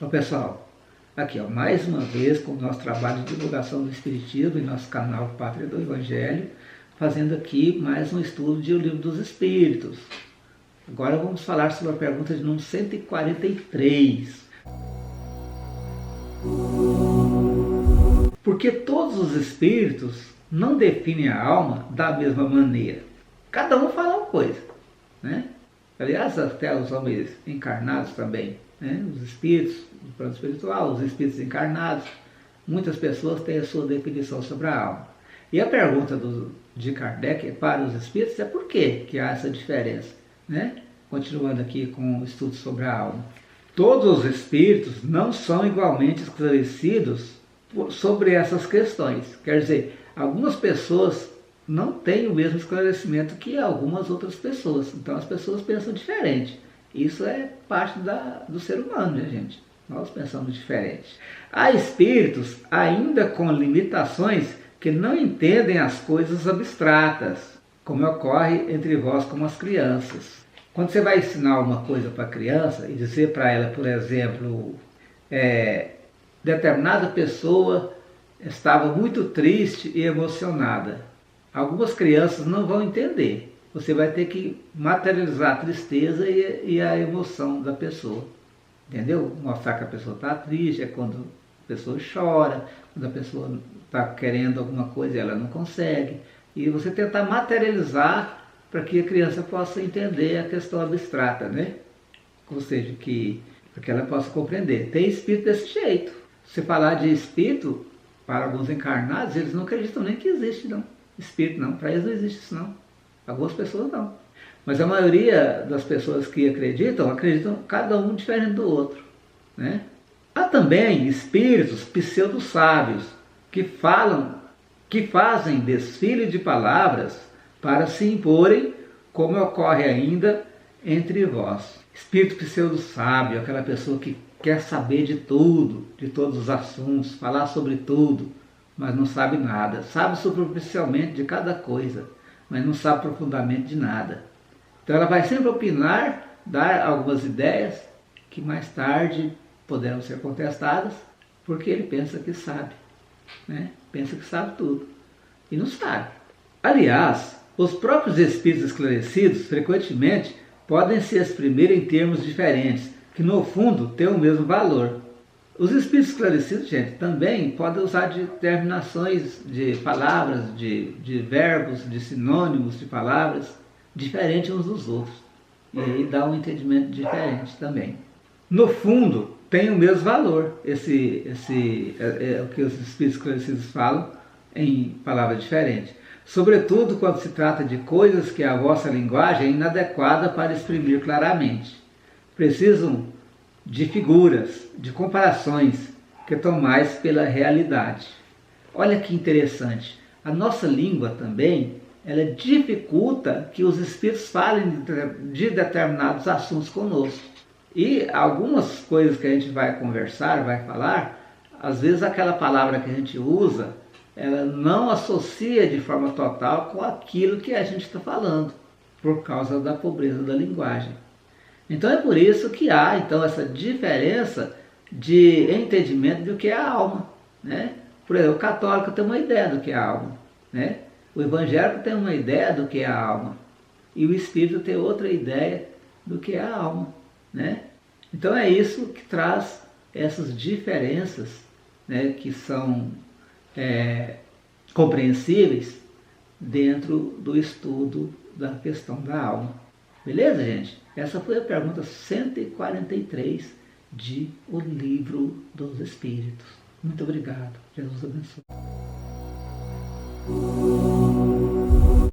Ó pessoal, aqui ó, mais uma vez com o nosso trabalho de divulgação do Espiritismo em nosso canal Pátria do Evangelho, fazendo aqui mais um estudo de O Livro dos Espíritos. Agora vamos falar sobre a pergunta de número 143. Porque todos os espíritos não definem a alma da mesma maneira. Cada um fala uma coisa, né? Aliás, até os homens encarnados também, né? Os espíritos do plano espiritual, os espíritos encarnados, muitas pessoas têm a sua definição sobre a alma. E a pergunta de Kardec para os espíritos é por que há essa diferença, né? Continuando aqui com o estudo sobre a alma. Todos os espíritos não são igualmente esclarecidos sobre essas questões. Quer dizer, algumas pessoas não têm o mesmo esclarecimento que algumas outras pessoas. Então as pessoas pensam diferente. Isso é parte do ser humano, né, gente? Nós pensamos diferente. Há espíritos ainda com limitações que não entendem as coisas abstratas, como ocorre entre vós como as crianças. Quando você vai ensinar uma coisa para a criança e dizer para ela, por exemplo, determinada pessoa estava muito triste e emocionada. Algumas crianças não vão entender. Você vai ter que materializar a tristeza e a emoção da pessoa. Entendeu? Mostrar que a pessoa está triste, é quando a pessoa chora, quando a pessoa está querendo alguma coisa e ela não consegue. E você tentar materializar para que a criança possa entender a questão abstrata, né? Ou seja, para que ela possa compreender. Tem espírito desse jeito. Se falar de espírito, para alguns encarnados, eles não acreditam nem que existe, não. Espírito não, para eles não existe isso não. Algumas pessoas não. Mas a maioria das pessoas que acreditam cada um diferente do outro, né? Há também espíritos pseudo-sábios que fazem desfile de palavras para se imporem, como ocorre ainda entre vós. Espírito pseudo-sábio, aquela pessoa que quer saber de tudo, de todos os assuntos, falar sobre tudo, mas não sabe nada. Sabe superficialmente de cada coisa, mas não sabe profundamente de nada. Então ela vai sempre opinar, dar algumas ideias que mais tarde poderão ser contestadas, porque ele pensa que sabe, né? Pensa que sabe tudo e não sabe. Aliás, os próprios espíritos esclarecidos frequentemente podem se exprimir em termos diferentes, que no fundo têm o mesmo valor. Os espíritos esclarecidos, gente, também podem usar de terminações de palavras, de verbos, de sinônimos de palavras, diferentes uns dos outros. E aí dá um entendimento diferente também. No fundo, tem o mesmo valor, é o que os espíritos esclarecidos falam em palavras diferentes. Sobretudo quando se trata de coisas que a vossa linguagem é inadequada para exprimir claramente. Precisam de figuras, de comparações que tomais pela realidade. Olha que interessante. A nossa língua também, ela dificulta que os espíritos falem de determinados assuntos conosco. E algumas coisas que a gente vai conversar, vai falar, às vezes aquela palavra que a gente usa, ela não associa de forma total com aquilo que a gente está falando, por causa da pobreza da linguagem. Então é por isso que há então essa diferença de entendimento do que é a alma, né? Por exemplo, o católico tem uma ideia do que é a alma, né? O evangélico tem uma ideia do que é a alma e o espírito tem outra ideia do que é a alma, né? Então é isso que traz essas diferenças, né, que são compreensíveis dentro do estudo da questão da alma. Beleza, gente? Essa foi a pergunta 143 de O Livro dos Espíritos. Muito obrigado. Jesus abençoe.